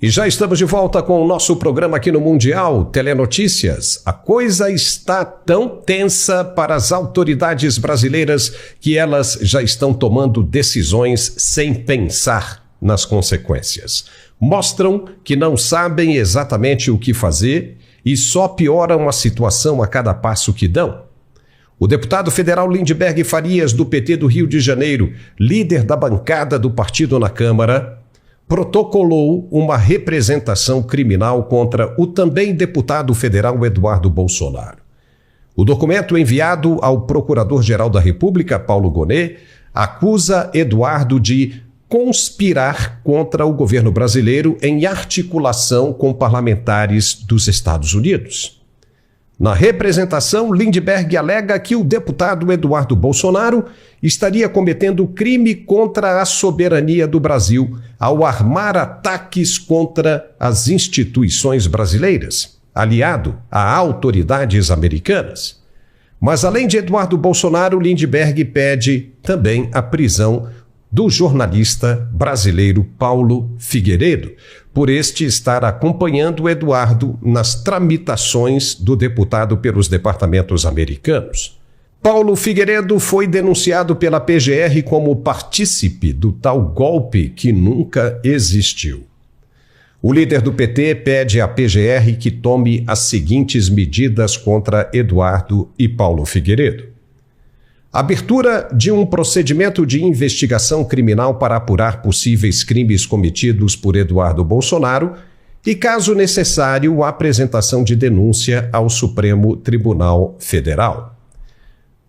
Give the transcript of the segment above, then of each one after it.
E já estamos de volta com o nosso programa aqui no Mundial Telenotícias. A coisa está tão tensa para as autoridades brasileiras que elas já estão tomando decisões sem pensar nas consequências. Mostram que não sabem exatamente o que fazer e só pioram a situação a cada passo que dão. O deputado federal Lindbergh Farias, do PT do Rio de Janeiro, líder da bancada do partido na Câmara, protocolou uma representação criminal contra o também deputado federal Eduardo Bolsonaro. O documento enviado ao Procurador-Geral da República, Paulo Gonet, acusa Eduardo de conspirar contra o governo brasileiro em articulação com parlamentares dos Estados Unidos. Na representação, Lindbergh alega que o deputado Eduardo Bolsonaro estaria cometendo crime contra a soberania do Brasil ao armar ataques contra as instituições brasileiras, aliado a autoridades americanas. Mas, além de Eduardo Bolsonaro, Lindbergh pede também a prisão do jornalista brasileiro Paulo Figueiredo, por este estar acompanhando Eduardo nas tramitações do deputado pelos departamentos americanos. Paulo Figueiredo foi denunciado pela PGR como partícipe do tal golpe que nunca existiu. O líder do PT pede à PGR que tome as seguintes medidas contra Eduardo e Paulo Figueiredo. Abertura de um procedimento de investigação criminal para apurar possíveis crimes cometidos por Eduardo Bolsonaro e, caso necessário, a apresentação de denúncia ao Supremo Tribunal Federal.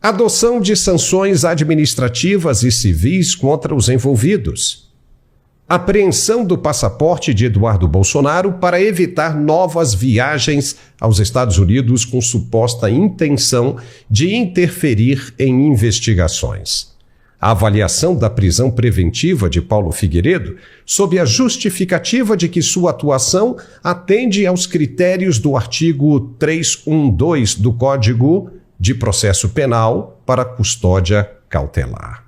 Adoção de sanções administrativas e civis contra os envolvidos. Apreensão do passaporte de Eduardo Bolsonaro para evitar novas viagens aos Estados Unidos com suposta intenção de interferir em investigações. A avaliação da prisão preventiva de Paulo Figueiredo sob a justificativa de que sua atuação atende aos critérios do artigo 312 do Código de Processo Penal para custódia cautelar.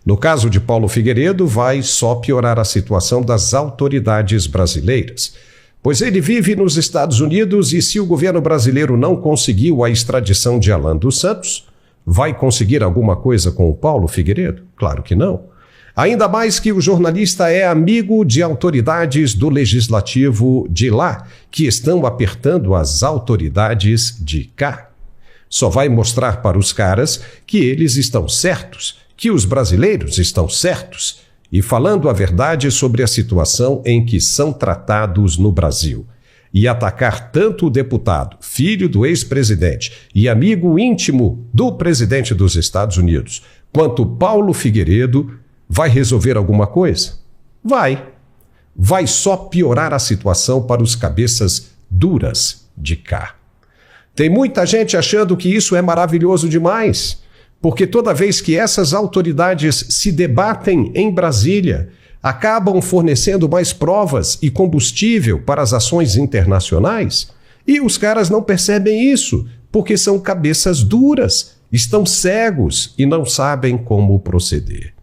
No caso de Paulo Figueiredo, vai só piorar a situação das autoridades brasileiras, pois ele vive nos Estados Unidos e se o governo brasileiro não conseguiu a extradição de Alan dos Santos, vai conseguir alguma coisa com o Paulo Figueiredo? Claro que não. Ainda mais que o jornalista é amigo de autoridades do legislativo de lá, que estão apertando as autoridades de cá. Só vai mostrar para os caras que eles estão certos, que os brasileiros estão certos e falando a verdade sobre a situação em que são tratados no Brasil. E atacar tanto o deputado, filho do ex-presidente e amigo íntimo do presidente dos Estados Unidos, quanto Paulo Figueiredo, vai resolver alguma coisa? Vai. Vai só piorar a situação para os cabeças duras de cá. Tem muita gente achando que isso é maravilhoso demais, porque toda vez que essas autoridades se debatem em Brasília, acabam fornecendo mais provas e combustível para as ações internacionais, e os caras não percebem isso, porque são cabeças duras, estão cegos e não sabem como proceder.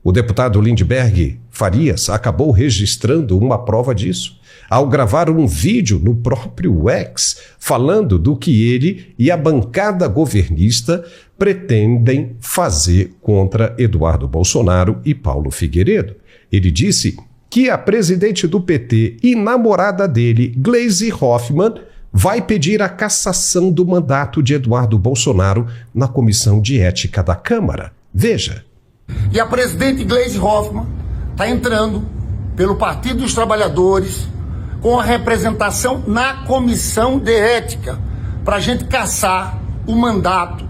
O deputado Lindbergh Farias acabou registrando uma prova disso, ao gravar um vídeo no próprio X, falando do que ele e a bancada governista pretendem fazer contra Eduardo Bolsonaro e Paulo Figueiredo. Ele disse que a presidente do PT e namorada dele, Gleisi Hoffmann, vai pedir a cassação do mandato de Eduardo Bolsonaro na Comissão de Ética da Câmara. Veja. E a presidente Gleisi Hoffmann está entrando pelo Partido dos Trabalhadores com a representação na Comissão de Ética para a gente cassar o mandato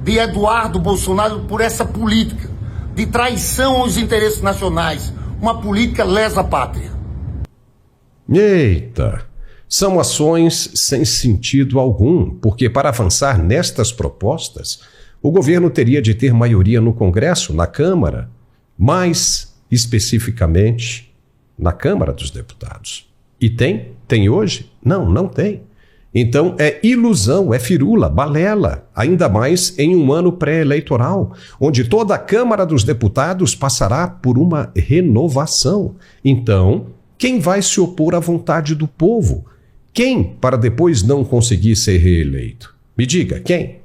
de Eduardo Bolsonaro por essa política de traição aos interesses nacionais, uma política lesa pátria. Eita! São ações sem sentido algum, porque para avançar nestas propostas, o governo teria de ter maioria no Congresso, na Câmara, mais especificamente na Câmara dos Deputados. E tem? Tem hoje? Não, não tem. Então é ilusão, é firula, balela, ainda mais em um ano pré-eleitoral, onde toda a Câmara dos Deputados passará por uma renovação. Então, Quem vai se opor à vontade do povo? Quem, para depois não conseguir ser reeleito? Me diga, quem?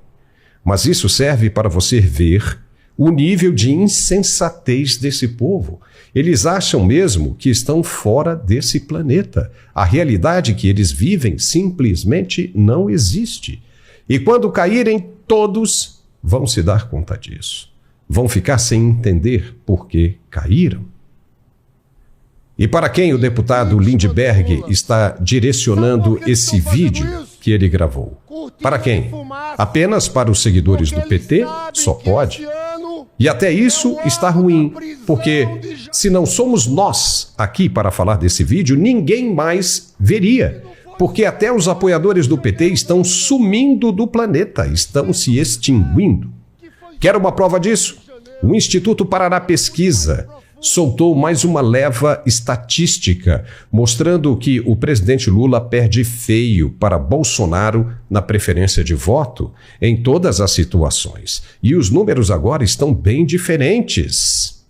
Mas isso serve para você ver o nível de insensatez desse povo. Eles acham mesmo que estão fora desse planeta. A realidade que eles vivem simplesmente não existe. E quando caírem, todos vão se dar conta disso. Vão ficar sem entender por que caíram. E para quem o deputado Lindbergh está direcionando esse vídeo que ele gravou? Para quem? Apenas para os seguidores do PT? Só pode. E até isso está ruim, porque se não somos nós aqui para falar desse vídeo, ninguém mais veria. Porque até os apoiadores do PT estão sumindo do planeta, estão se extinguindo. Quer uma prova disso? O Instituto Paraná Pesquisa soltou mais uma leva estatística, mostrando que o presidente Lula perde feio para Bolsonaro na preferência de voto em todas as situações. E os números agora estão bem diferentes.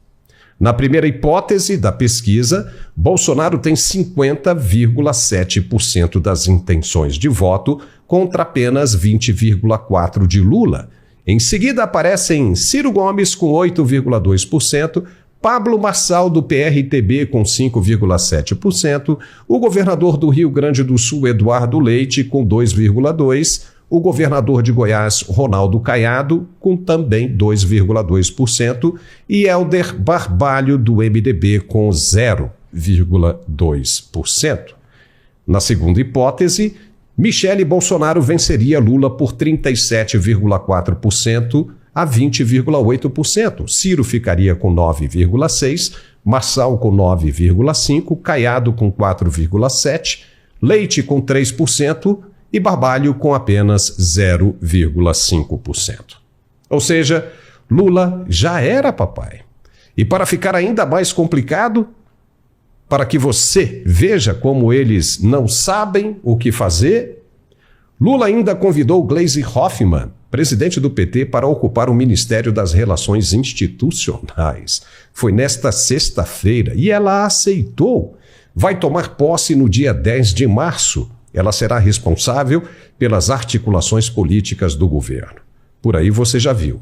Na primeira hipótese da pesquisa, Bolsonaro tem 50,7% das intenções de voto contra apenas 20,4% de Lula. Em seguida aparecem Ciro Gomes com 8,2%, Pablo Marçal, do PRTB, com 5,7%, o governador do Rio Grande do Sul, Eduardo Leite, com 2,2%, o governador de Goiás, Ronaldo Caiado, com também 2,2%, e Helder Barbalho, do MDB, com 0,2%. Na segunda hipótese, Michele Bolsonaro venceria Lula por 37,4%, a 20,8%. Ciro ficaria com 9,6%, Marçal com 9,5%, Caiado com 4,7%, Leite com 3% e Barbalho com apenas 0,5%. Ou seja, Lula já era papai. E para ficar ainda mais complicado, para que você veja como eles não sabem o que fazer, Lula ainda convidou Gleisi Hoffmann, presidente do PT, para ocupar o Ministério das Relações Institucionais. Foi nesta sexta-feira e ela aceitou. Vai tomar posse no dia 10 de março. Ela será responsável pelas articulações políticas do governo. Por aí você já viu.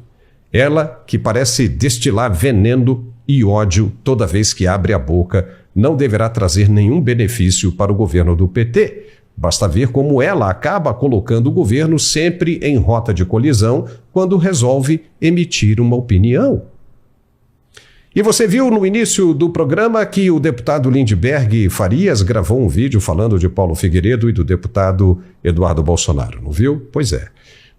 Ela, que parece destilar veneno e ódio toda vez que abre a boca, não deverá trazer nenhum benefício para o governo do PT. Basta ver como ela acaba colocando o governo sempre em rota de colisão quando resolve emitir uma opinião. E você viu no início do programa que o deputado Lindbergh Farias gravou um vídeo falando de Paulo Figueiredo e do deputado Eduardo Bolsonaro, não viu? Pois é.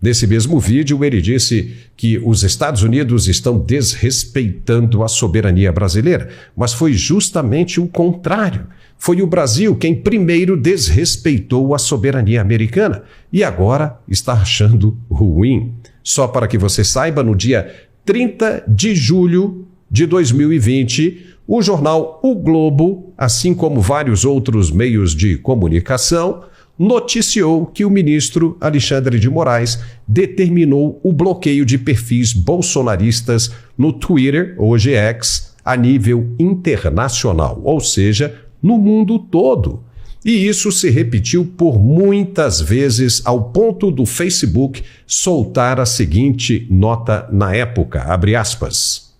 Nesse mesmo vídeo, ele disse que os Estados Unidos estão desrespeitando a soberania brasileira, mas foi justamente o contrário. Foi o Brasil quem primeiro desrespeitou a soberania americana e agora está achando ruim. Só para que você saiba, no dia 30 de julho de 2020, o jornal O Globo, assim como vários outros meios de comunicação, noticiou que o ministro Alexandre de Moraes determinou o bloqueio de perfis bolsonaristas no Twitter, hoje X, a nível internacional, ou seja, no mundo todo. E isso se repetiu por muitas vezes ao ponto do Facebook soltar a seguinte nota na época, abre aspas.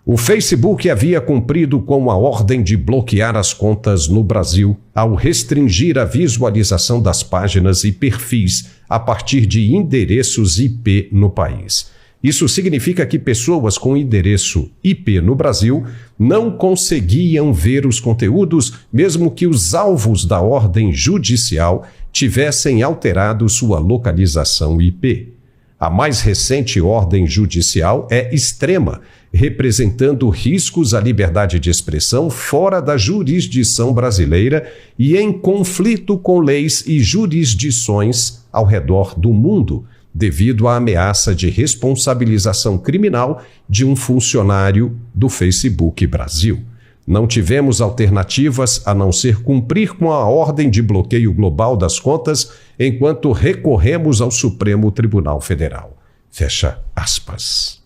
O Facebook havia cumprido com a ordem de bloquear as contas no Brasil ao restringir a visualização das páginas e perfis a partir de endereços IP no país. Isso significa que pessoas com endereço IP no Brasil não conseguiam ver os conteúdos, mesmo que os alvos da ordem judicial tivessem alterado sua localização IP. A mais recente ordem judicial é extrema, representando riscos à liberdade de expressão fora da jurisdição brasileira e em conflito com leis e jurisdições ao redor do mundo, devido à ameaça de responsabilização criminal de um funcionário do Facebook Brasil. Não tivemos alternativas a não ser cumprir com a ordem de bloqueio global das contas enquanto recorremos ao Supremo Tribunal Federal. Fecha aspas.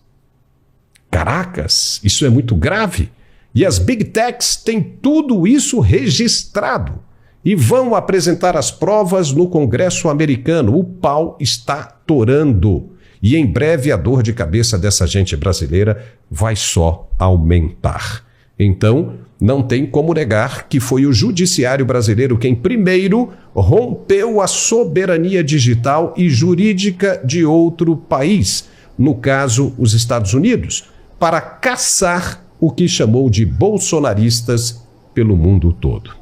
Caracas, isso é muito grave. E as Big Techs têm tudo isso registrado e vão apresentar as provas no Congresso americano. O pau está torando e em breve a dor de cabeça dessa gente brasileira vai só aumentar. Então, não tem como negar que foi o judiciário brasileiro quem primeiro rompeu a soberania digital e jurídica de outro país, no caso, os Estados Unidos, para caçar o que chamou de bolsonaristas pelo mundo todo.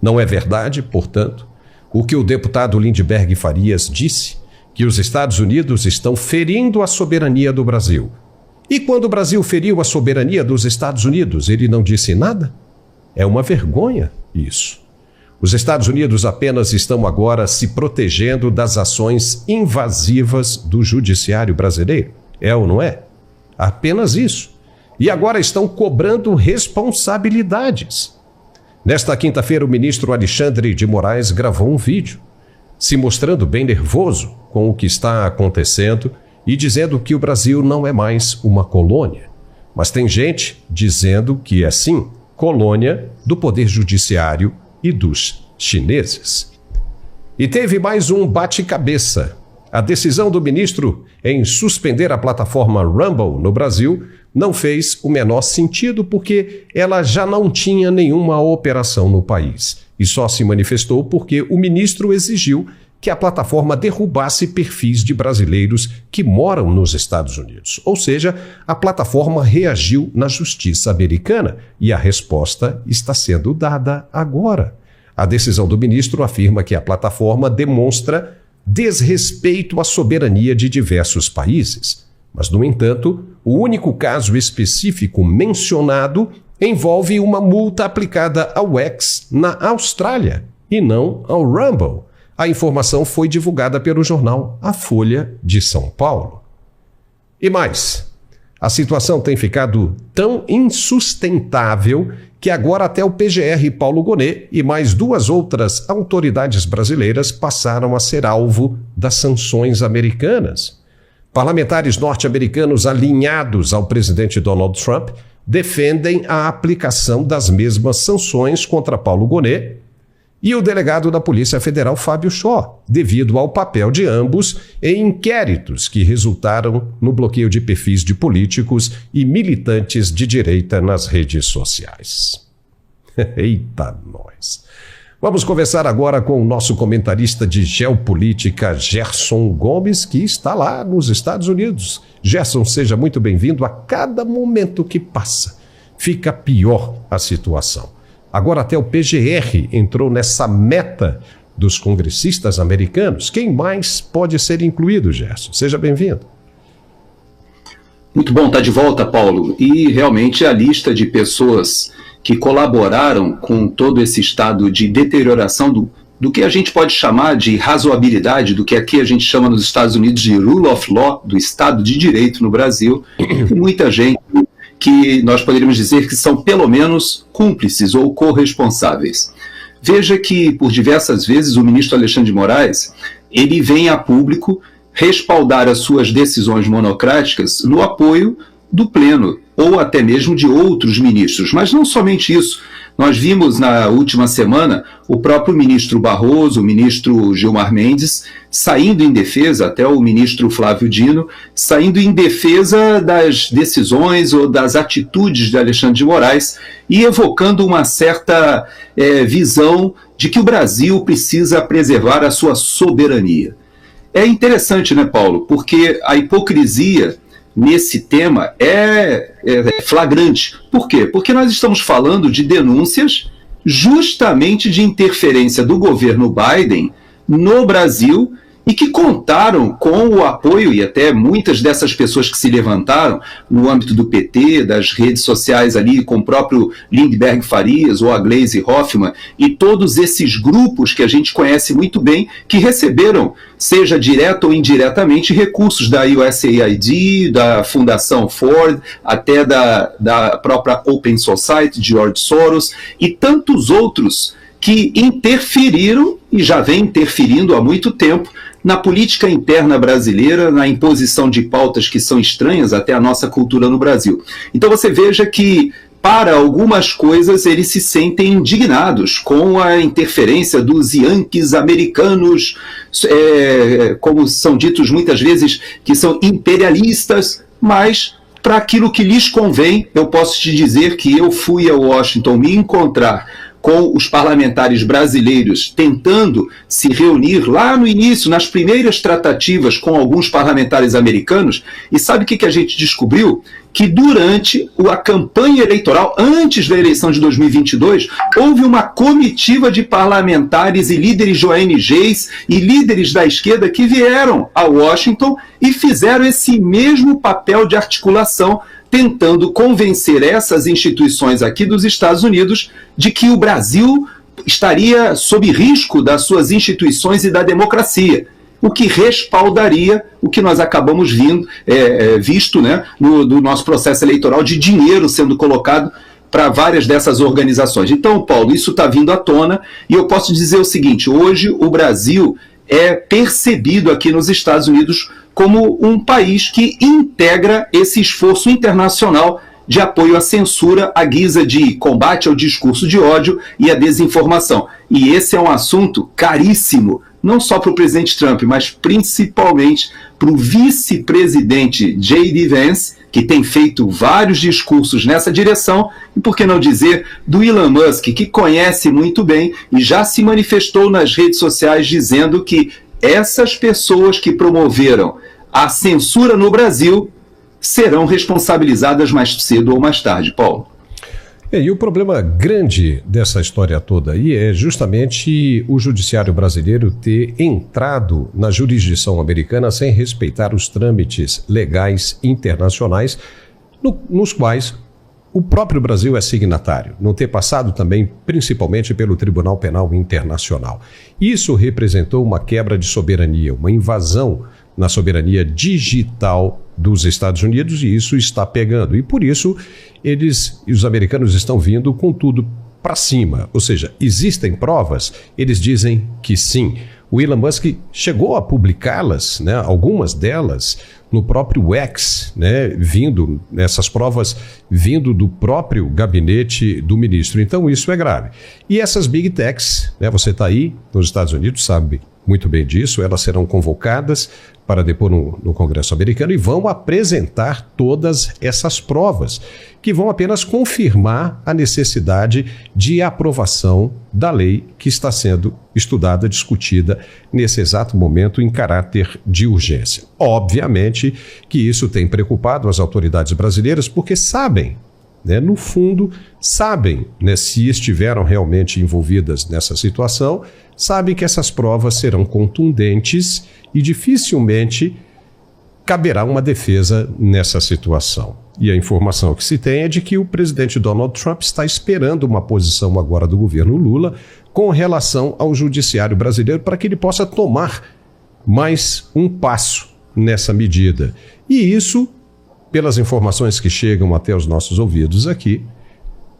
Não é verdade, portanto, o que o deputado Lindbergh Farias disse, que os Estados Unidos estão ferindo a soberania do Brasil. E quando o Brasil feriu a soberania dos Estados Unidos, ele não disse nada? É uma vergonha isso. Os Estados Unidos apenas estão agora se protegendo das ações invasivas do judiciário brasileiro. É ou não é? Apenas isso. E agora estão cobrando responsabilidades. Nesta quinta-feira, o ministro Alexandre de Moraes gravou um vídeo, se mostrando bem nervoso com o que está acontecendo e dizendo que o Brasil não é mais uma colônia. Mas tem gente dizendo que é sim colônia do poder judiciário e dos chineses. E teve mais um bate-cabeça. A decisão do ministro em suspender a plataforma Rumble no Brasil não fez o menor sentido porque ela já não tinha nenhuma operação no país. E só se manifestou porque o ministro exigiu que a plataforma derrubasse perfis de brasileiros que moram nos Estados Unidos. Ou seja, a plataforma reagiu na justiça americana e a resposta está sendo dada agora. A decisão do ministro afirma que a plataforma demonstra desrespeito à soberania de diversos países. Mas, no entanto, o único caso específico mencionado envolve uma multa aplicada ao X na Austrália e não ao Rumble. A informação foi divulgada pelo jornal A Folha de São Paulo. E mais, a situação tem ficado tão insustentável que agora até o PGR Paulo Gonet e mais 2 outras autoridades brasileiras passaram a ser alvo das sanções americanas. Parlamentares norte-americanos alinhados ao presidente Donald Trump defendem a aplicação das mesmas sanções contra Paulo Gonet e o delegado da Polícia Federal, Fábio Shaw, devido ao papel de ambos em inquéritos que resultaram no bloqueio de perfis de políticos e militantes de direita nas redes sociais. Eita nós! Vamos conversar agora com o nosso comentarista de geopolítica, Gerson Gomes, que está lá nos Estados Unidos. Gerson, seja muito bem-vindo. A cada momento que passa, fica pior a situação. Agora até o PGR entrou nessa meta dos congressistas americanos. Quem mais pode ser incluído, Gerson? Seja bem-vindo. Muito bom estar de volta, Paulo. E realmente a lista de pessoas que colaboraram com todo esse estado de deterioração do que a gente pode chamar de razoabilidade, do que aqui a gente chama nos Estados Unidos de rule of law, do Estado de Direito no Brasil, e muita gente que nós poderíamos dizer que são pelo menos cúmplices ou corresponsáveis. Veja que por diversas vezes o ministro Alexandre de Moraes, ele vem a público respaldar as suas decisões monocráticas no apoio do pleno, ou até mesmo de outros ministros. Mas não somente isso. Nós vimos na última semana o próprio ministro Barroso, o ministro Gilmar Mendes, saindo em defesa, até o ministro Flávio Dino, saindo em defesa das decisões ou das atitudes de Alexandre de Moraes e evocando uma certa visão de que o Brasil precisa preservar a sua soberania. É interessante, né, Paulo? Porque a hipocrisia nesse tema é flagrante. Por quê? Porque nós estamos falando de denúncias justamente de interferência do governo Biden no Brasil e que contaram com o apoio, e até muitas dessas pessoas que se levantaram no âmbito do PT, das redes sociais ali, com o próprio Lindbergh Farias ou a Gleisi Hoffmann, e todos esses grupos que a gente conhece muito bem, que receberam, seja direto ou indiretamente, recursos da USAID, da Fundação Ford, até da própria Open Society, de George Soros, e tantos outros que interferiram, e já vem interferindo há muito tempo, na política interna brasileira, na imposição de pautas que são estranhas até à nossa cultura no Brasil. Então você veja que para algumas coisas eles se sentem indignados com a interferência dos Yankees americanos, como são ditos muitas vezes, que são imperialistas, mas para aquilo que lhes convém, eu posso te dizer que eu fui a Washington me encontrar com os parlamentares brasileiros tentando se reunir lá no início, nas primeiras tratativas com alguns parlamentares americanos, e sabe o que a gente descobriu? Que durante a campanha eleitoral, antes da eleição de 2022, houve uma comitiva de parlamentares e líderes de ONGs e líderes da esquerda que vieram a Washington e fizeram esse mesmo papel de articulação, tentando convencer essas instituições aqui dos Estados Unidos de que o Brasil estaria sob risco das suas instituições e da democracia, o que respaldaria o que nós acabamos visto, né, no nosso processo eleitoral, de dinheiro sendo colocado para várias dessas organizações. Então, Paulo, isso está vindo à tona, e eu posso dizer o seguinte: hoje o Brasil é percebido aqui nos Estados Unidos como um país que integra esse esforço internacional de apoio à censura, à guisa de combate ao discurso de ódio e à desinformação. E esse é um assunto caríssimo, não só para o presidente Trump, mas principalmente para o vice-presidente J.D. Vance, que tem feito vários discursos nessa direção, e por que não dizer do Elon Musk, que conhece muito bem e já se manifestou nas redes sociais dizendo que essas pessoas que promoveram a censura no Brasil serão responsabilizadas mais cedo ou mais tarde, Paulo. E o problema grande dessa história toda aí é justamente o judiciário brasileiro ter entrado na jurisdição americana sem respeitar os trâmites legais internacionais nos quais o próprio Brasil é signatário, não ter passado também principalmente pelo Tribunal Penal Internacional. Isso representou uma quebra de soberania, uma invasão na soberania digital dos Estados Unidos, e isso está pegando. E por isso os americanos estão vindo com tudo para cima. Ou seja, existem provas? Eles dizem que sim. O Elon Musk chegou a publicá-las, né, algumas delas, no próprio X, né, essas provas vindo do próprio gabinete do ministro. Então isso é grave. E essas Big Techs, né, você está aí nos Estados Unidos, sabe muito bem disso, elas serão convocadas para depor no Congresso americano e vão apresentar todas essas provas, que vão apenas confirmar a necessidade de aprovação da lei que está sendo estudada, discutida nesse exato momento em caráter de urgência. Obviamente que isso tem preocupado as autoridades brasileiras, porque sabem, né, no fundo, sabem, né, se estiveram realmente envolvidas nessa situação, sabem que essas provas serão contundentes e dificilmente caberá uma defesa nessa situação. E a informação que se tem é de que o presidente Donald Trump está esperando uma posição agora do governo Lula com relação ao judiciário brasileiro para que ele possa tomar mais um passo nessa medida. E isso, pelas informações que chegam até os nossos ouvidos aqui,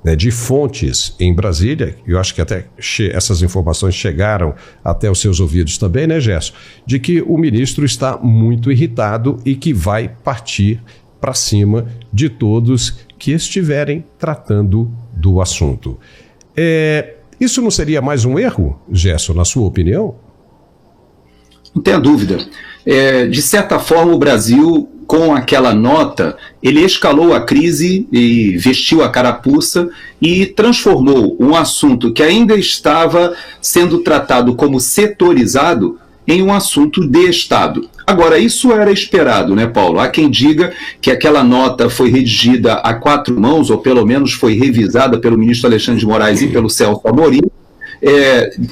né, de fontes em Brasília, eu acho que até essas informações chegaram até os seus ouvidos também, né, Gerson? De que o ministro está muito irritado e que vai partir para cima de todos que estiverem tratando do assunto. Isso não seria mais um erro, Gerson, na sua opinião? Não tenha dúvida. De certa forma, o Brasil, com aquela nota, ele escalou a crise e vestiu a carapuça e transformou um assunto que ainda estava sendo tratado como setorizado em um assunto de Estado. Agora, isso era esperado, né, Paulo? Há quem diga que aquela nota foi redigida a quatro mãos, ou pelo menos foi revisada pelo ministro Alexandre de Moraes e pelo Celso Amorim,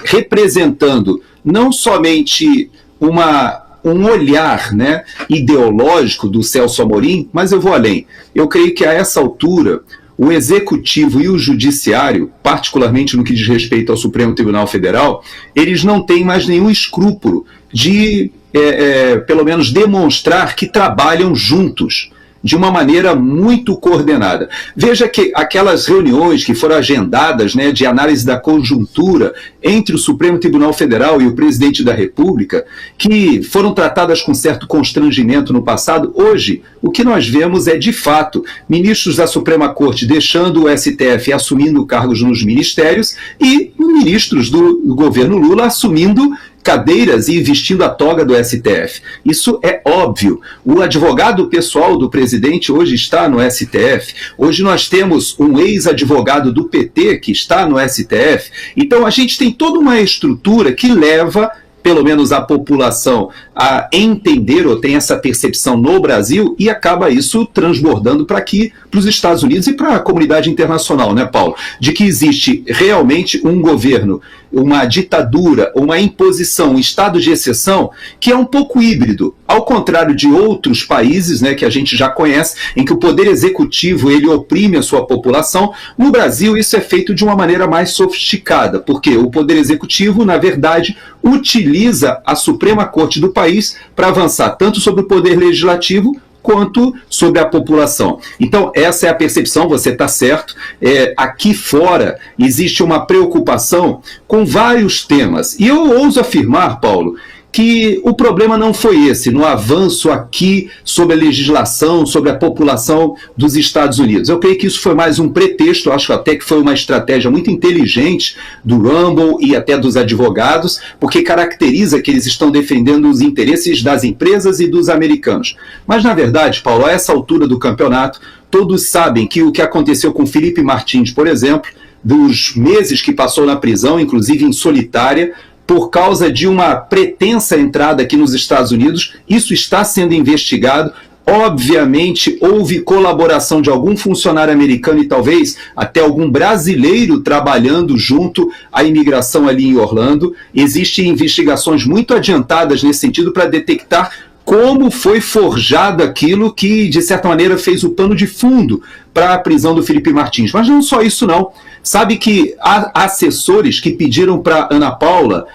representando não somente um olhar, né, ideológico do Celso Amorim, mas eu vou além. Eu creio que a essa altura o Executivo e o Judiciário, particularmente no que diz respeito ao Supremo Tribunal Federal, eles não têm mais nenhum escrúpulo de, pelo menos, demonstrar que trabalham juntos. de uma maneira muito coordenada. Veja que aquelas reuniões que foram agendadas, né, de análise da conjuntura entre o Supremo Tribunal Federal e o presidente da República, que foram tratadas com certo constrangimento no passado, hoje o que nós vemos é, de fato, ministros da Suprema Corte deixando o STF e assumindo cargos nos ministérios e ministros do governo Lula assumindo cadeiras e vestindo a toga do STF. Isso é óbvio. O advogado pessoal do presidente hoje está no STF. Hoje nós temos um ex-advogado do PT que está no STF. Então a gente tem toda uma estrutura que leva, pelo menos a população, a entender ou tem essa percepção no Brasil e acaba isso transbordando para aqui, para os Estados Unidos e para a comunidade internacional, né, Paulo? De que existe realmente um governo, uma ditadura, uma imposição, um estado de exceção que é um pouco híbrido, ao contrário de outros países, né, que a gente já conhece, em que o poder executivo ele oprime a sua população. No Brasil isso é feito de uma maneira mais sofisticada, porque o poder executivo, na verdade, utiliza a Suprema Corte do país para avançar tanto sobre o poder legislativo quanto sobre a população. Então, essa é a percepção, você está certo. Aqui fora existe uma preocupação com vários temas. E eu ouso afirmar, Paulo, que o problema não foi esse, no avanço aqui sobre a legislação, sobre a população dos Estados Unidos. Eu creio que isso foi mais um pretexto, acho até que foi uma estratégia muito inteligente do Rumble e até dos advogados, porque caracteriza que eles estão defendendo os interesses das empresas e dos americanos. Mas, na verdade, Paulo, a essa altura do campeonato, todos sabem que o que aconteceu com Felipe Martins, por exemplo, dos meses que passou na prisão, inclusive em solitária, por causa de uma pretensa entrada aqui nos Estados Unidos, isso está sendo investigado. Obviamente, houve colaboração de algum funcionário americano e talvez até algum brasileiro trabalhando junto à imigração ali em Orlando. Existem investigações muito adiantadas nesse sentido para detectar como foi forjado aquilo que, de certa maneira, fez o pano de fundo para a prisão do Felipe Martins. Mas não só isso, não. Sabe que há assessores que pediram para Ana Paula,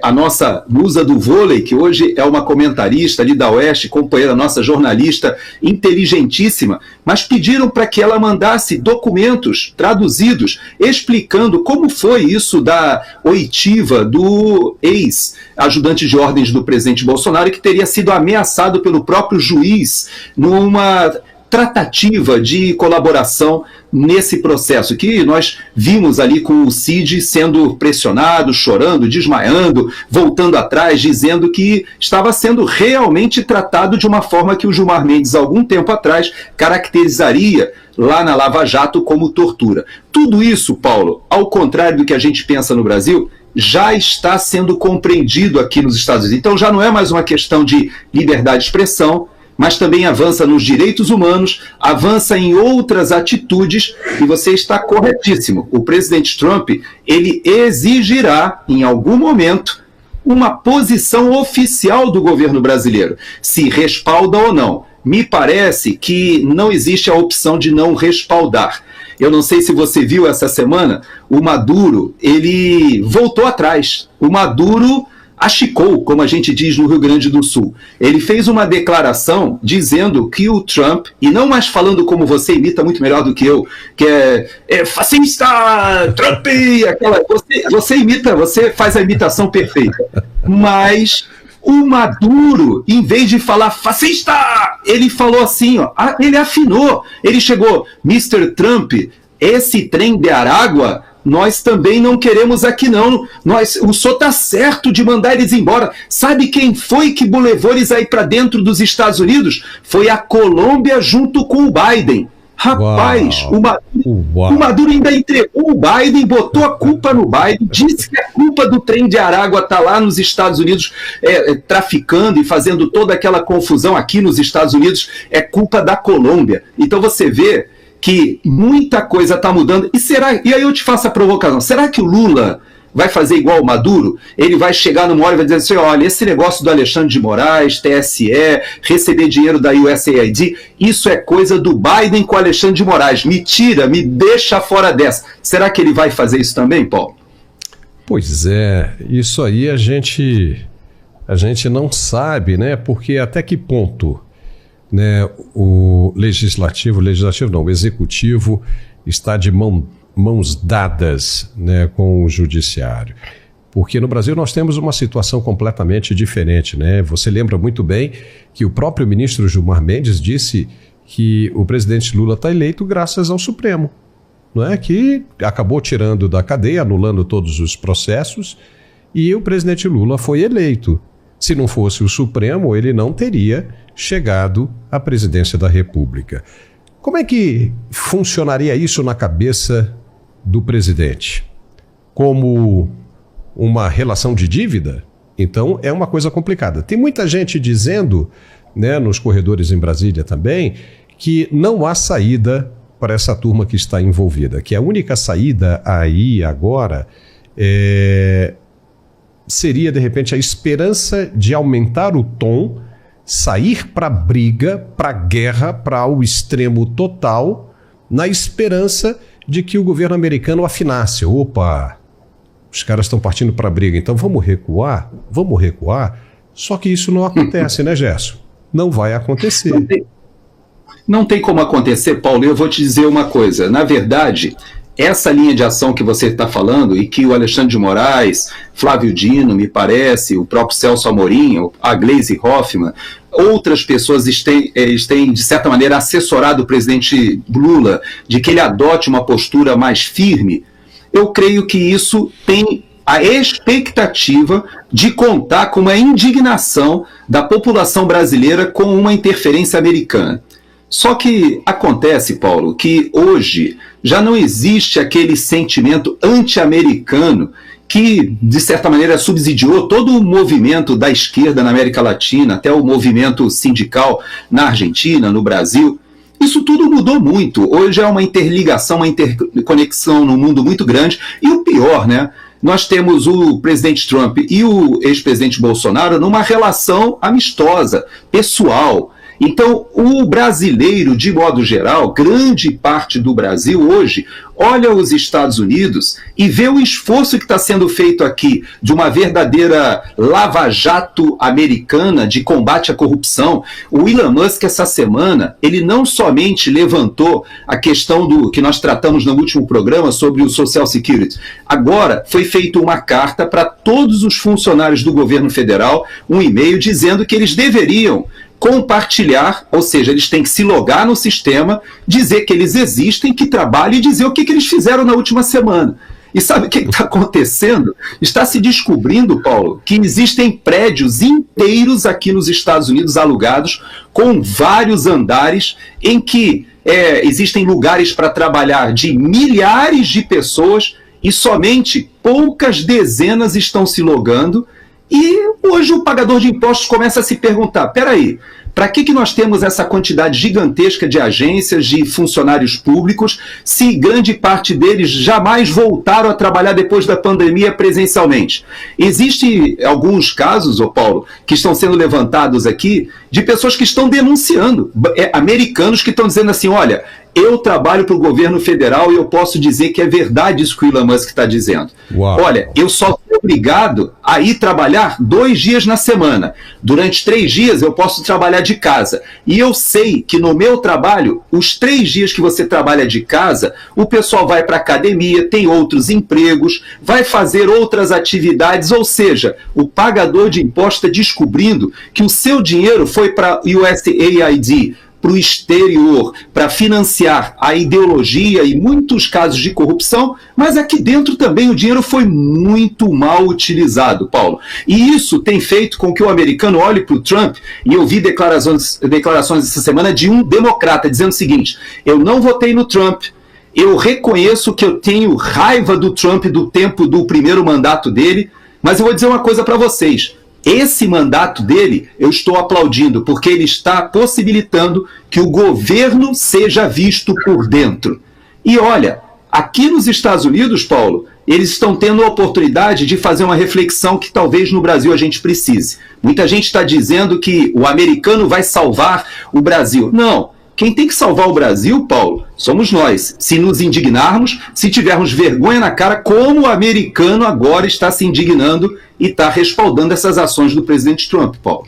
a nossa musa do vôlei, que hoje é uma comentarista ali da Oeste, companheira nossa, jornalista inteligentíssima, mas pediram para que ela mandasse documentos traduzidos explicando como foi isso da oitiva do ex-ajudante de ordens do presidente Bolsonaro, que teria sido ameaçado pelo próprio juiz numa tratativa de colaboração nesse processo, que nós vimos ali com o Cid sendo pressionado, chorando, desmaiando, voltando atrás, dizendo que estava sendo realmente tratado de uma forma que o Gilmar Mendes, algum tempo atrás, caracterizaria lá na Lava Jato como tortura. Tudo isso, Paulo, ao contrário do que a gente pensa no Brasil, já está sendo compreendido aqui nos Estados Unidos. Então já não é mais uma questão de liberdade de expressão, mas também avança nos direitos humanos, avança em outras atitudes, e você está corretíssimo. O presidente Trump, ele exigirá, em algum momento, uma posição oficial do governo brasileiro, se respalda ou não. Me parece que não existe a opção de não respaldar. Eu não sei se você viu essa semana, o Maduro, ele voltou atrás. O Maduro achicou, como a gente diz no Rio Grande do Sul. Ele fez uma declaração dizendo que o Trump, e não mais falando como você imita muito melhor do que eu, que é fascista, Trump, aquela, você imita, você faz a imitação perfeita. Mas o Maduro, em vez de falar fascista, ele falou assim, ó, ele afinou, ele chegou, Mr. Trump, esse trem de Aragua, nós também não queremos aqui não, o senhor está certo de mandar eles embora. Sabe quem foi que levou eles aí para dentro dos Estados Unidos? Foi a Colômbia junto com o Biden. Rapaz, o Maduro ainda entregou o Biden, botou a culpa no Biden, disse que a culpa do trem de Aragua está lá nos Estados Unidos traficando e fazendo toda aquela confusão aqui nos Estados Unidos, é culpa da Colômbia. Então você vê que muita coisa está mudando. E aí eu te faço a provocação, será que o Lula vai fazer igual o Maduro? Ele vai chegar numa hora e vai dizer assim, olha, esse negócio do Alexandre de Moraes, TSE, receber dinheiro da USAID, isso é coisa do Biden com o Alexandre de Moraes. Me tira, me deixa fora dessa. Será que ele vai fazer isso também, Paulo? Pois é, isso aí a gente não sabe, né? Porque até que ponto né, o executivo está de mãos dadas, né, com o judiciário. Porque no Brasil nós temos uma situação completamente diferente, né? Você lembra muito bem que o próprio ministro Gilmar Mendes disse que o presidente Lula está eleito graças ao Supremo, não é? Que acabou tirando da cadeia, anulando todos os processos, e o presidente Lula foi eleito. Se não fosse o Supremo, ele não teria chegado à presidência da República. Como é que funcionaria isso na cabeça do presidente? Como uma relação de dívida? Então é uma coisa complicada. Tem muita gente dizendo, né, nos corredores em Brasília também, que não há saída para essa turma que está envolvida, que a única saída aí agora seria, de repente, a esperança de aumentar o tom, sair para a briga, para a guerra, para o extremo total, na esperança de que o governo americano afinasse. Opa, os caras estão partindo para a briga, então vamos recuar? Só que isso não acontece, né, Gerson? Não vai acontecer. Não tem como acontecer, Paulo. Eu vou te dizer uma coisa. Na verdade, essa linha de ação que você está falando, e que o Alexandre de Moraes, Flávio Dino, me parece, o próprio Celso Amorim, a Gleisi Hoffmann, outras pessoas têm, de certa maneira, assessorado o presidente Lula de que ele adote uma postura mais firme. Eu creio que isso tem a expectativa de contar com uma indignação da população brasileira com uma interferência americana. Só que acontece, Paulo, que hoje já não existe aquele sentimento anti-americano que, de certa maneira, subsidiou todo o movimento da esquerda na América Latina, até o movimento sindical na Argentina, no Brasil. Isso tudo mudou muito. Hoje é uma interligação, uma interconexão no mundo muito grande. E o pior, né? Nós temos o presidente Trump e o ex-presidente Bolsonaro numa relação amistosa, pessoal. Então, o brasileiro, de modo geral, grande parte do Brasil hoje, olha os Estados Unidos e vê o esforço que está sendo feito aqui de uma verdadeira lava-jato americana de combate à corrupção. O Elon Musk, essa semana, ele não somente levantou a questão do que nós tratamos no último programa sobre o Social Security. Agora, foi feita uma carta para todos os funcionários do governo federal, um e-mail dizendo que eles deveriam compartilhar, ou seja, eles têm que se logar no sistema, dizer que eles existem, que trabalham e dizer o que eles fizeram na última semana. E sabe o que está acontecendo? Está se descobrindo, Paulo, que existem prédios inteiros aqui nos Estados Unidos alugados, com vários andares, em que existem lugares para trabalhar de milhares de pessoas e somente poucas dezenas estão se logando. E hoje o pagador de impostos começa a se perguntar, peraí, para que nós temos essa quantidade gigantesca de agências, de funcionários públicos, se grande parte deles jamais voltaram a trabalhar depois da pandemia presencialmente? Existem alguns casos, Paulo, que estão sendo levantados aqui, de pessoas que estão denunciando, americanos que estão dizendo assim, olha, eu trabalho para o governo federal e eu posso dizer que é verdade isso que o Elon Musk está dizendo. Uau. Olha, eu só sou obrigado a ir trabalhar 2 dias na semana. Durante 3 dias eu posso trabalhar de casa. E eu sei que no meu trabalho, os 3 dias que você trabalha de casa, o pessoal vai para a academia, tem outros empregos, vai fazer outras atividades, ou seja, o pagador de imposto está descobrindo que o seu dinheiro foi para USAID, para o exterior, para financiar a ideologia e muitos casos de corrupção, mas aqui dentro também o dinheiro foi muito mal utilizado, Paulo. E isso tem feito com que o americano olhe para o Trump, e eu vi declarações essa semana de um democrata dizendo o seguinte, eu não votei no Trump, eu reconheço que eu tenho raiva do Trump do tempo do primeiro mandato dele, mas eu vou dizer uma coisa para vocês, esse mandato dele eu estou aplaudindo, porque ele está possibilitando que o governo seja visto por dentro. E olha, aqui nos Estados Unidos, Paulo, eles estão tendo a oportunidade de fazer uma reflexão que talvez no Brasil a gente precise. Muita gente está dizendo que o americano vai salvar o Brasil. Não. Quem tem que salvar o Brasil, Paulo, somos nós. Se nos indignarmos, se tivermos vergonha na cara, como o americano agora está se indignando e está respaldando essas ações do presidente Trump, Paulo.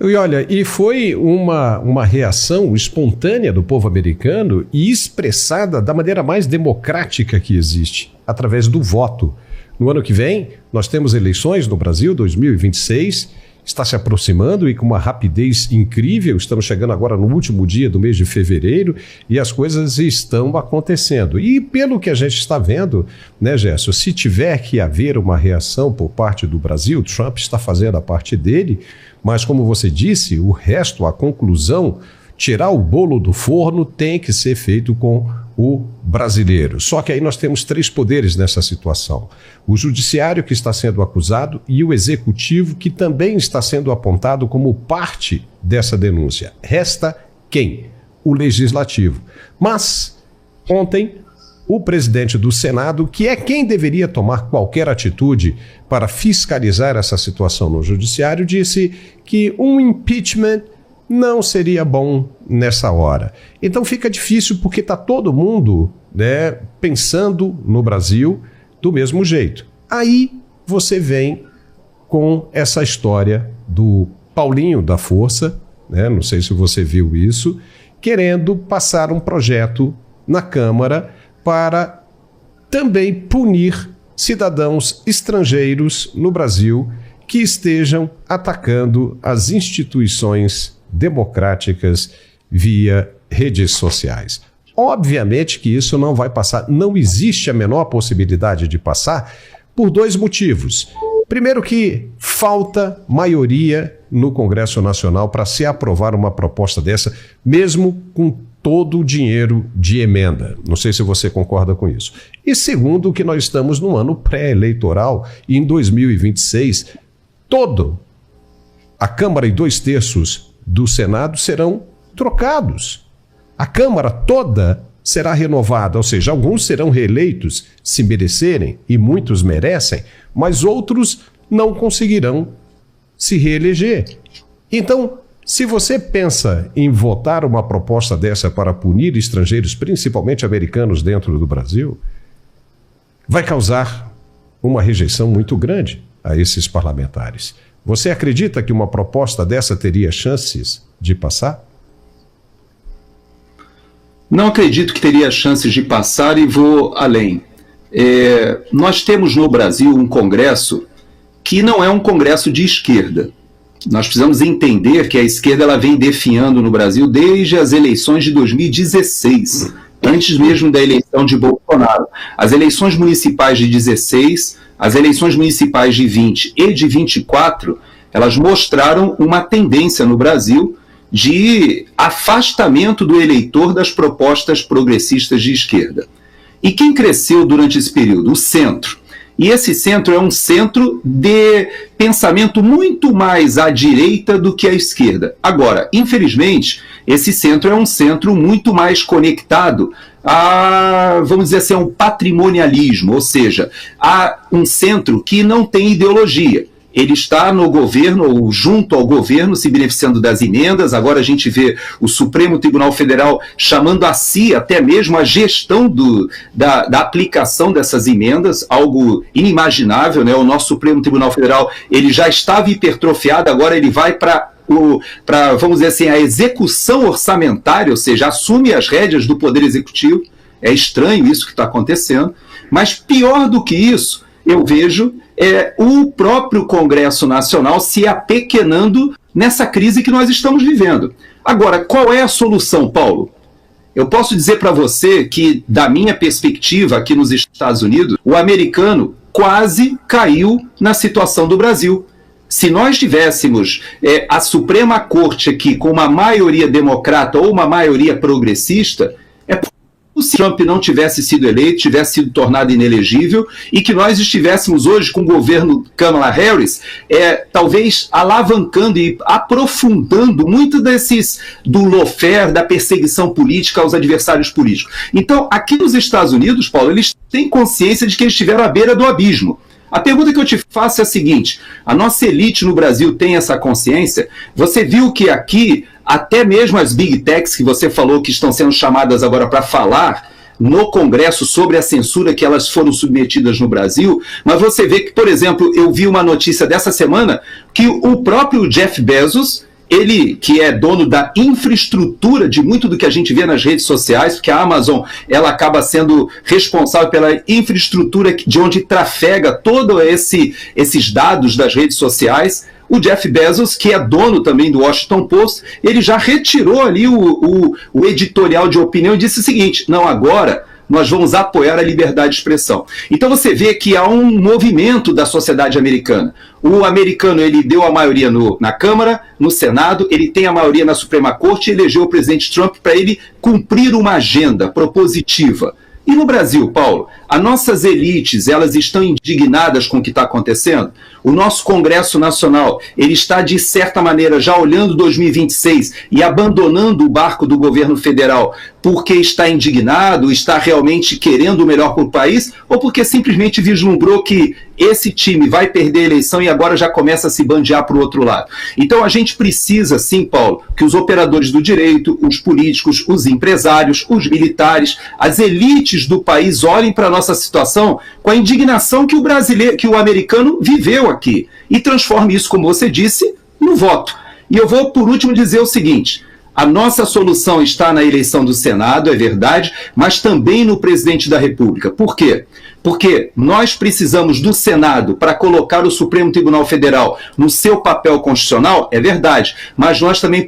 E olha, e foi uma reação espontânea do povo americano e expressada da maneira mais democrática que existe, através do voto. No ano que vem, nós temos eleições no Brasil, 2026, está se aproximando e com uma rapidez incrível. Estamos chegando agora no último dia do mês de fevereiro e as coisas estão acontecendo. E pelo que a gente está vendo, né, Gerson, se tiver que haver uma reação por parte do Brasil, Trump está fazendo a parte dele, mas como você disse, o resto, a conclusão, tirar o bolo do forno tem que ser feito com o brasileiro. Só que aí nós temos 3 poderes nessa situação. O judiciário, que está sendo acusado, e o executivo, que também está sendo apontado como parte dessa denúncia. Resta quem? O legislativo. Mas, ontem, o presidente do Senado, que é quem deveria tomar qualquer atitude para fiscalizar essa situação no judiciário, disse que um impeachment não seria bom nessa hora. Então fica difícil porque está todo mundo, né, pensando no Brasil do mesmo jeito. Aí você vem com essa história do Paulinho da Força, né, não sei se você viu isso, querendo passar um projeto na Câmara para também punir cidadãos estrangeiros no Brasil que estejam atacando as instituições democráticas via redes sociais. Obviamente que isso não vai passar, não existe a menor possibilidade de passar por 2 motivos. Primeiro, que falta maioria no Congresso Nacional para se aprovar uma proposta dessa, mesmo com todo o dinheiro de emenda. Não sei se você concorda com isso. E segundo, que nós estamos num ano pré-eleitoral e em 2026, a Câmara e 2/3 do Senado serão trocados. A Câmara toda será renovada, ou seja, alguns serão reeleitos se merecerem, e muitos merecem, mas outros não conseguirão se reeleger. Então, se você pensa em votar uma proposta dessa para punir estrangeiros, principalmente americanos, dentro do Brasil, vai causar uma rejeição muito grande a esses parlamentares. Você acredita que uma proposta dessa teria chances de passar? Não acredito que teria chances de passar e vou além. Nós temos no Brasil um Congresso que não é um Congresso de esquerda. Nós precisamos entender que a esquerda ela vem definhando no Brasil desde as eleições de 2016, antes mesmo da eleição de Bolsonaro. As eleições municipais de 16, as eleições municipais de 20 e de 24, elas mostraram uma tendência no Brasil de afastamento do eleitor das propostas progressistas de esquerda. E quem cresceu durante esse período? O centro. E esse centro é um centro de pensamento muito mais à direita do que à esquerda. Agora, infelizmente, esse centro é um centro muito mais conectado a, vamos dizer assim, a um patrimonialismo, ou seja, a um centro que não tem ideologia. Ele está no governo, ou junto ao governo, se beneficiando das emendas. Agora a gente vê o Supremo Tribunal Federal chamando a si até mesmo a gestão da aplicação dessas emendas, algo inimaginável, né? O nosso Supremo Tribunal Federal ele já estava hipertrofiado, agora ele vai para, vamos dizer assim, a execução orçamentária, ou seja, assume as rédeas do Poder Executivo. É estranho isso que está acontecendo, mas pior do que isso, eu vejo o próprio Congresso Nacional se apequenando nessa crise que nós estamos vivendo. Agora, qual é a solução, Paulo? Eu posso dizer para você que, da minha perspectiva aqui nos Estados Unidos, o americano quase caiu na situação do Brasil. Se nós tivéssemos a Suprema Corte aqui com uma maioria democrata ou uma maioria progressista, se Trump não tivesse sido eleito, tivesse sido tornado inelegível, e que nós estivéssemos hoje com o governo Kamala Harris, talvez alavancando e aprofundando muito do lawfare, da perseguição política aos adversários políticos. Então, aqui nos Estados Unidos, Paulo, eles têm consciência de que eles estiveram à beira do abismo. A pergunta que eu te faço é a seguinte: a nossa elite no Brasil tem essa consciência? Você viu que aqui, até mesmo as big techs que você falou que estão sendo chamadas agora para falar no Congresso sobre a censura que elas foram submetidas no Brasil, mas você vê que, por exemplo, eu vi uma notícia dessa semana que o próprio Jeff Bezos, ele que é dono da infraestrutura de muito do que a gente vê nas redes sociais, porque a Amazon ela acaba sendo responsável pela infraestrutura de onde trafega todos esses dados das redes sociais. O Jeff Bezos, que é dono também do Washington Post, ele já retirou ali o editorial de opinião e disse o seguinte: não, agora nós vamos apoiar a liberdade de expressão. Então você vê que há um movimento da sociedade americana. O americano ele deu a maioria na Câmara, no Senado, ele tem a maioria na Suprema Corte e elegeu o presidente Trump para ele cumprir uma agenda propositiva. E no Brasil, Paulo, as nossas elites, elas estão indignadas com o que está acontecendo? O nosso Congresso Nacional, ele está, de certa maneira, já olhando 2026 e abandonando o barco do governo federal porque está indignado, está realmente querendo o melhor para o país, ou porque simplesmente vislumbrou que esse time vai perder a eleição e agora já começa a se bandear para o outro lado? Então a gente precisa, sim, Paulo, que os operadores do direito, os políticos, os empresários, os militares, as elites do país olhem para a nossa situação com a indignação que o brasileiro, que o americano viveu aqui, e transforme isso, como você disse, no voto. E eu vou, por último, dizer o seguinte: a nossa solução está na eleição do Senado, é verdade, mas também no presidente da República. Por quê? Porque nós precisamos do Senado para colocar o Supremo Tribunal Federal no seu papel constitucional, é verdade, mas nós também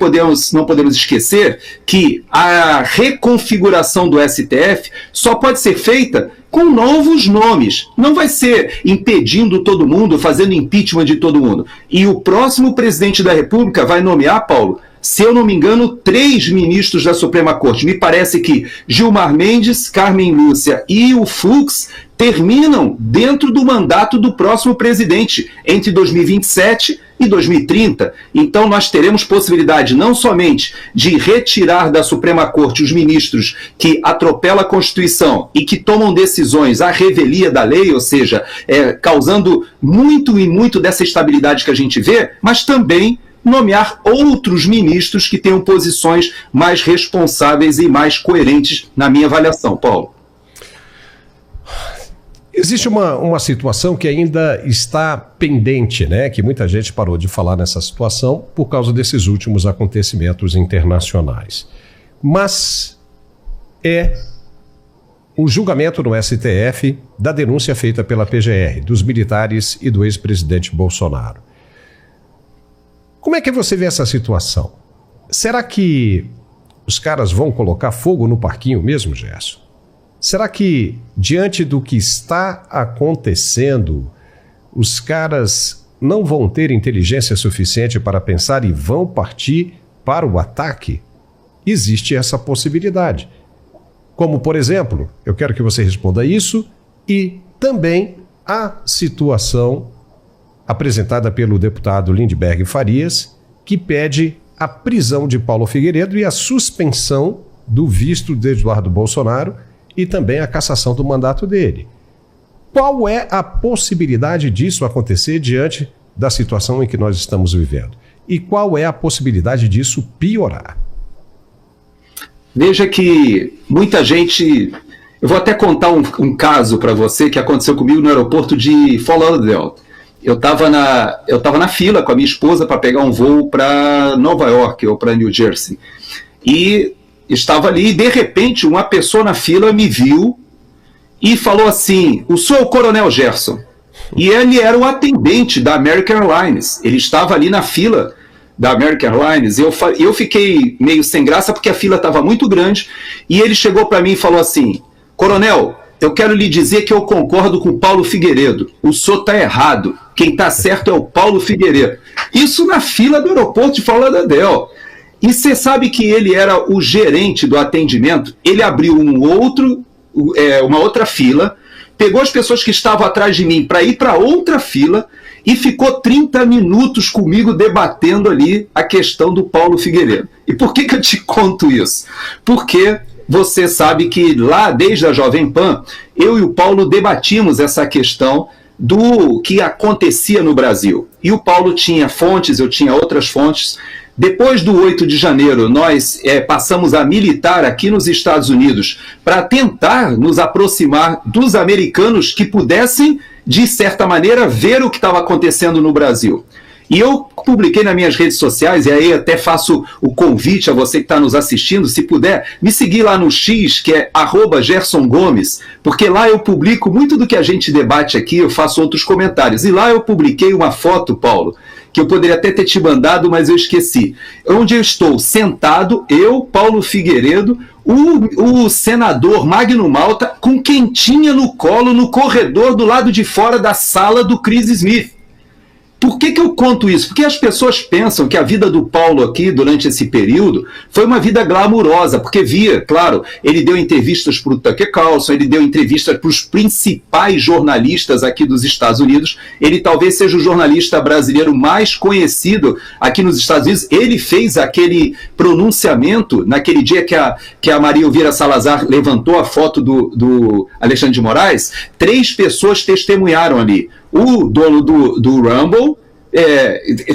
não podemos esquecer que a reconfiguração do STF só pode ser feita com novos nomes. Não vai ser impedindo todo mundo, fazendo impeachment de todo mundo. E o próximo presidente da República vai nomear, Paulo, se eu não me engano, 3 ministros da Suprema Corte. Me parece que Gilmar Mendes, Carmen Lúcia e o Fux terminam dentro do mandato do próximo presidente, entre 2027 e 2030. Então nós teremos possibilidade não somente de retirar da Suprema Corte os ministros que atropelam a Constituição e que tomam decisões à revelia da lei, ou seja, causando muito dessa estabilidade que a gente vê, mas também nomear outros ministros que tenham posições mais responsáveis e mais coerentes, na minha avaliação, Paulo. Existe uma situação que ainda está pendente, né? Que muita gente parou de falar nessa situação por causa desses últimos acontecimentos internacionais. Mas é o julgamento no STF da denúncia feita pela PGR, dos militares e do ex-presidente Bolsonaro. Como é que você vê essa situação? Será que os caras vão colocar fogo no parquinho mesmo, Gerson? Será que, diante do que está acontecendo, os caras não vão ter inteligência suficiente para pensar e vão partir para o ataque? Existe essa possibilidade. Como, por exemplo, eu quero que você responda isso, e também a situação apresentada pelo deputado Lindbergh Farias, que pede a prisão de Paulo Figueiredo e a suspensão do visto de Eduardo Bolsonaro e também a cassação do mandato dele. Qual é a possibilidade disso acontecer diante da situação em que nós estamos vivendo? E qual é a possibilidade disso piorar? Veja que muita gente... Eu vou até contar um caso para você que aconteceu comigo no aeroporto de Fort Lauderdale. Eu estava na fila com a minha esposa para pegar um voo para Nova York ou para New Jersey. E estava ali e, de repente, uma pessoa na fila me viu e falou assim: "O senhor é o Coronel Gerson?" E ele era o atendente da American Airlines. Ele estava ali na fila da American Airlines. Eu fiquei meio sem graça porque a fila estava muito grande. E ele chegou para mim e falou assim: "Coronel, eu quero lhe dizer que eu concordo com o Paulo Figueiredo. O senhor está errado. Quem está certo é o Paulo Figueiredo." Isso na fila do aeroporto de Fort Lauderdale. E você sabe que ele era o gerente do atendimento? Ele abriu uma outra fila, pegou as pessoas que estavam atrás de mim para ir para outra fila e ficou 30 minutos comigo debatendo ali a questão do Paulo Figueiredo. E por que eu te conto isso? Porque você sabe que lá, desde a Jovem Pan, eu e o Paulo debatimos essa questão do que acontecia no Brasil. E o Paulo tinha fontes, eu tinha outras fontes. Depois do 8 de janeiro, nós passamos a militar aqui nos Estados Unidos para tentar nos aproximar dos americanos que pudessem, de certa maneira, ver o que estava acontecendo no Brasil. E eu publiquei nas minhas redes sociais, e aí até faço o convite a você que está nos assistindo, se puder, me seguir lá no X, que é @GersonGomes, porque lá eu publico muito do que a gente debate aqui, eu faço outros comentários. E lá eu publiquei uma foto, Paulo, que eu poderia até ter te mandado, mas eu esqueci. Onde eu estou sentado, eu, Paulo Figueiredo, o senador Magno Malta, com quentinha no colo, no corredor do lado de fora da sala do Chris Smith. Por que eu conto isso? Porque as pessoas pensam que a vida do Paulo aqui, durante esse período, foi uma vida glamurosa, porque claro, ele deu entrevistas para o Tucker Carlson, ele deu entrevistas para os principais jornalistas aqui dos Estados Unidos, ele talvez seja o jornalista brasileiro mais conhecido aqui nos Estados Unidos. Ele fez aquele pronunciamento, naquele dia que a Maria Elvira Salazar levantou a foto do Alexandre de Moraes, 3 pessoas testemunharam ali. O dono do Rumble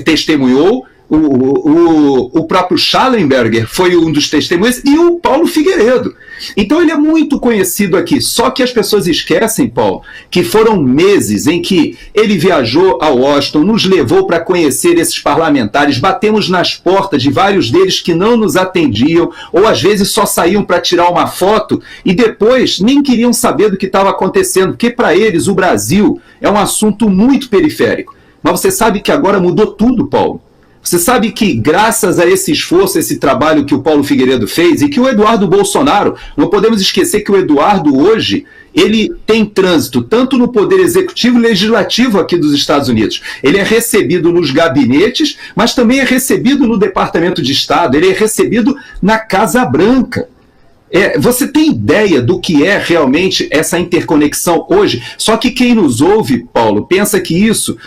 testemunhou, o próprio Schallenberger foi um dos testemunhas, e o Paulo Figueiredo. Então ele é muito conhecido aqui, só que as pessoas esquecem, Paulo, que foram meses em que ele viajou a Washington, nos levou para conhecer esses parlamentares, batemos nas portas de vários deles que não nos atendiam, ou às vezes só saíam para tirar uma foto, e depois nem queriam saber do que estava acontecendo, porque para eles o Brasil é um assunto muito periférico. Mas você sabe que agora mudou tudo, Paulo. Você sabe que graças a esse esforço, esse trabalho que o Paulo Figueiredo fez, e que o Eduardo Bolsonaro, não podemos esquecer que o Eduardo hoje, ele tem trânsito tanto no poder executivo e legislativo aqui dos Estados Unidos. Ele é recebido nos gabinetes, mas também é recebido no Departamento de Estado, ele é recebido na Casa Branca. Você tem ideia do que é realmente essa interconexão hoje? Só que quem nos ouve, Paulo, pensa que isso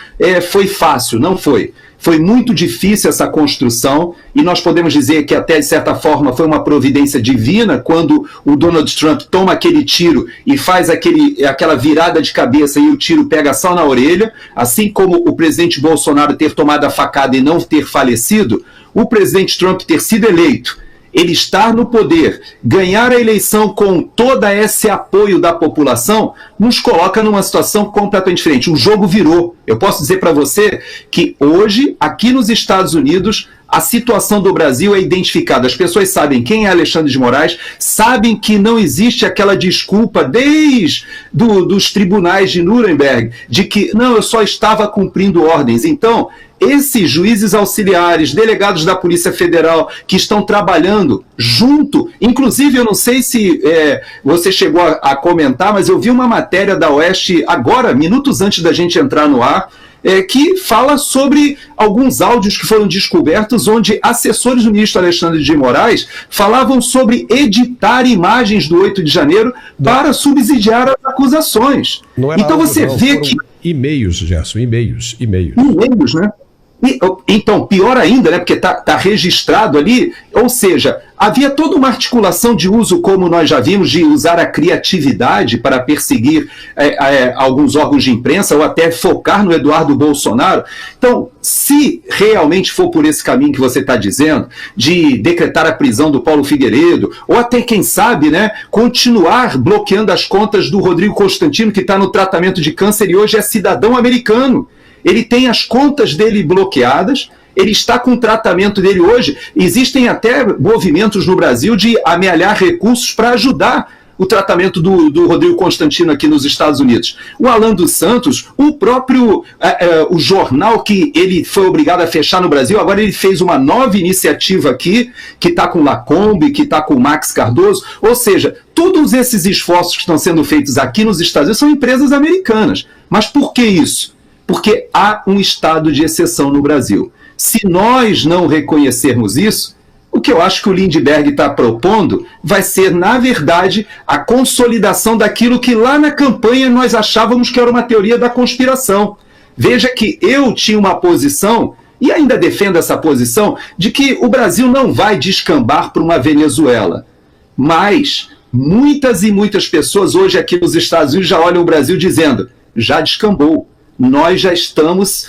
foi fácil. Não foi. Foi muito difícil essa construção, e nós podemos dizer que até de certa forma foi uma providência divina quando o Donald Trump toma aquele tiro e faz aquela virada de cabeça e o tiro pega só na orelha, assim como o presidente Bolsonaro ter tomado a facada e não ter falecido, o presidente Trump ter sido eleito, ele estar no poder, ganhar a eleição com todo esse apoio da população, nos coloca numa situação completamente diferente. O jogo virou. Eu posso dizer para você que hoje, aqui nos Estados Unidos, a situação do Brasil é identificada. As pessoas sabem quem é Alexandre de Moraes, sabem que não existe aquela desculpa desde dos tribunais de Nuremberg, de que, não, eu só estava cumprindo ordens. Então, esses juízes auxiliares, delegados da Polícia Federal, que estão trabalhando junto, inclusive eu não sei se você chegou a comentar, mas eu vi uma matéria da Oeste agora, minutos antes da gente entrar no ar, que fala sobre alguns áudios que foram descobertos onde assessores do ministro Alexandre de Moraes falavam sobre editar imagens do 8 de janeiro para subsidiar as acusações. Então você vê que... E-mails, Gerson, e-mails. E-mails, né? Então, pior ainda, né, porque está registrado ali, ou seja, havia toda uma articulação de uso, como nós já vimos, de usar a criatividade para perseguir alguns órgãos de imprensa, ou até focar no Eduardo Bolsonaro. Então, se realmente for por esse caminho que você está dizendo, de decretar a prisão do Paulo Figueiredo, ou até, quem sabe, né, continuar bloqueando as contas do Rodrigo Constantino, que está no tratamento de câncer e hoje é cidadão americano, ele tem as contas dele bloqueadas, ele está com o tratamento dele hoje. Existem até movimentos no Brasil de amealhar recursos para ajudar o tratamento do Rodrigo Constantino aqui nos Estados Unidos. O Alan dos Santos, o próprio o jornal que ele foi obrigado a fechar no Brasil, agora ele fez uma nova iniciativa aqui, que está com Lacombe, que está com Max Cardoso, ou seja, todos esses esforços que estão sendo feitos aqui nos Estados Unidos são empresas americanas. Mas por que isso? Porque há um estado de exceção no Brasil. Se nós não reconhecermos isso, o que eu acho que o Lindbergh está propondo vai ser, na verdade, a consolidação daquilo que lá na campanha nós achávamos que era uma teoria da conspiração. Veja que eu tinha uma posição, e ainda defendo essa posição, de que o Brasil não vai descambar para uma Venezuela. Mas muitas e muitas pessoas hoje aqui nos Estados Unidos já olham o Brasil dizendo, já descambou. Nós já estamos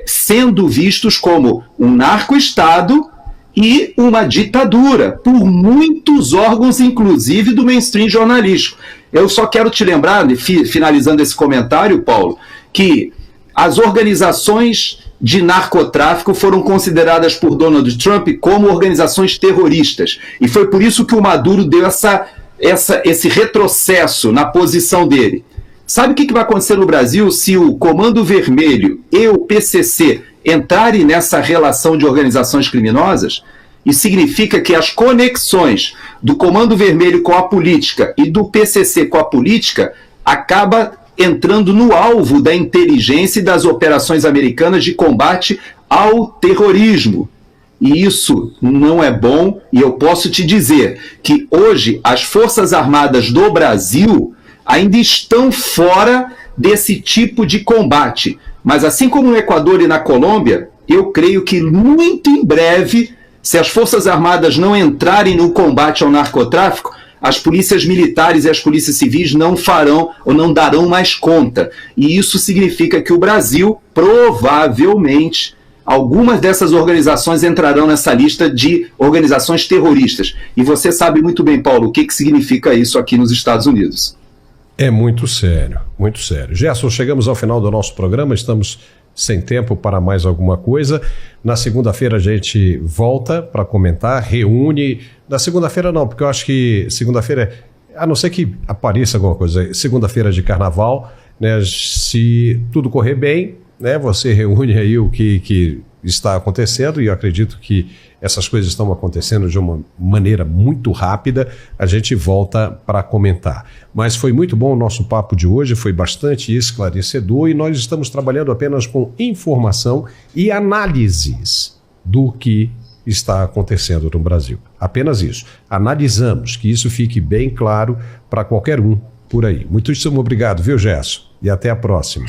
sendo vistos como um narco-estado e uma ditadura, por muitos órgãos, inclusive do mainstream jornalístico. Eu só quero te lembrar, finalizando esse comentário, Paulo, que as organizações de narcotráfico foram consideradas por Donald Trump como organizações terroristas. E foi por isso que o Maduro deu esse retrocesso na posição dele. Sabe o que vai acontecer no Brasil se o Comando Vermelho e o PCC entrarem nessa relação de organizações criminosas? Isso significa que as conexões do Comando Vermelho com a política e do PCC com a política acaba entrando no alvo da inteligência e das operações americanas de combate ao terrorismo. E isso não é bom, e eu posso te dizer que hoje as Forças Armadas do Brasil ainda estão fora desse tipo de combate. Mas assim como no Equador e na Colômbia, eu creio que muito em breve, se as Forças Armadas não entrarem no combate ao narcotráfico, as polícias militares e as polícias civis não farão ou não darão mais conta. E isso significa que o Brasil, provavelmente, algumas dessas organizações entrarão nessa lista de organizações terroristas. E você sabe muito bem, Paulo, o que significa isso aqui nos Estados Unidos. É muito sério, muito sério. Gerson, chegamos ao final do nosso programa, estamos sem tempo para mais alguma coisa. Na segunda-feira a gente volta para comentar, reúne. Na segunda-feira não, porque eu acho que segunda-feira, a não ser que apareça alguma coisa, segunda-feira de carnaval, né? Se tudo correr bem, né? Você reúne aí o que está acontecendo, e eu acredito que essas coisas estão acontecendo de uma maneira muito rápida, a gente volta para comentar. Mas foi muito bom o nosso papo de hoje, foi bastante esclarecedor, e nós estamos trabalhando apenas com informação e análises do que está acontecendo no Brasil. Apenas isso. Analisamos, que isso fique bem claro para qualquer um por aí. Muitíssimo obrigado, viu, Gerson? E até a próxima.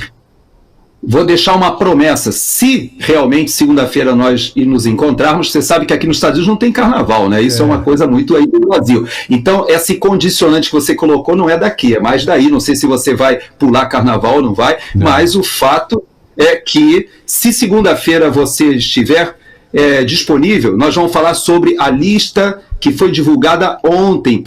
Vou deixar uma promessa, se realmente segunda-feira nós nos encontrarmos, você sabe que aqui nos Estados Unidos não tem carnaval, né? Isso é uma coisa muito aí do Brasil. Então, esse condicionante que você colocou não é daqui, é mais daí. Não sei se você vai pular carnaval ou não vai, mas o fato é que, se segunda-feira você estiver disponível, nós vamos falar sobre a lista que foi divulgada ontem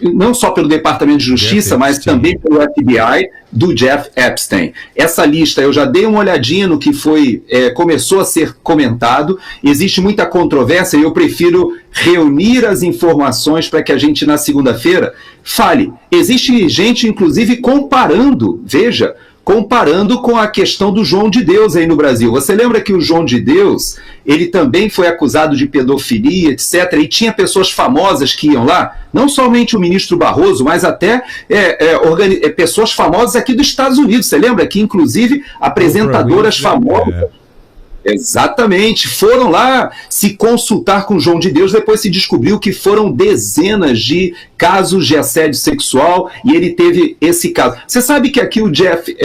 não só pelo Departamento de Justiça, mas também pelo FBI, do Jeff Epstein. Essa lista, eu já dei uma olhadinha no que começou a ser comentado. Existe muita controvérsia e eu prefiro reunir as informações para que a gente, na segunda-feira, fale. Existe gente, inclusive, comparando com a questão do João de Deus aí no Brasil. Você lembra que o João de Deus, ele também foi acusado de pedofilia, etc., e tinha pessoas famosas que iam lá, não somente o ministro Barroso, mas até pessoas famosas aqui dos Estados Unidos. Você lembra que, inclusive, apresentadoras famosas... Exatamente, foram lá se consultar com o João de Deus, depois se descobriu que foram dezenas de casos de assédio sexual e ele teve esse caso. Você sabe que aqui o Jeff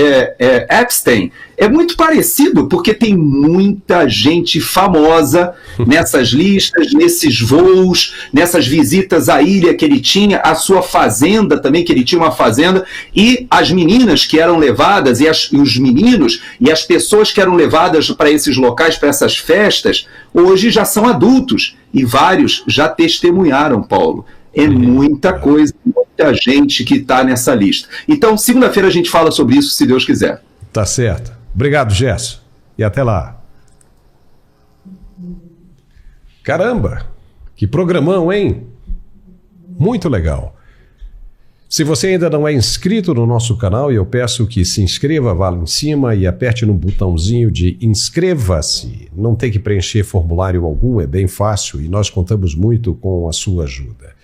Epstein é muito parecido, porque tem muita gente famosa nessas listas, nesses voos, nessas visitas à ilha que ele tinha, a sua fazenda também, que ele tinha uma fazenda, e as meninas que eram levadas, e os meninos, e as pessoas que eram levadas para esses locais, para essas festas, hoje já são adultos, e vários já testemunharam, Paulo. É muita coisa, muita gente que está nessa lista. Então, segunda-feira a gente fala sobre isso, se Deus quiser. Tá certo. Obrigado, Gerson. E até lá. Caramba, que programão, hein? Muito legal. Se você ainda não é inscrito no nosso canal, eu peço que se inscreva, vá lá em cima e aperte no botãozinho de inscreva-se. Não tem que preencher formulário algum, é bem fácil e nós contamos muito com a sua ajuda.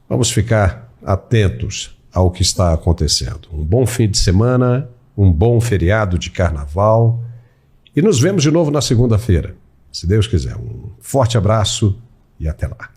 Vamos ficar atentos ao que está acontecendo. Um bom fim de semana, um bom feriado de carnaval e nos vemos de novo na segunda-feira, se Deus quiser. Um forte abraço e até lá.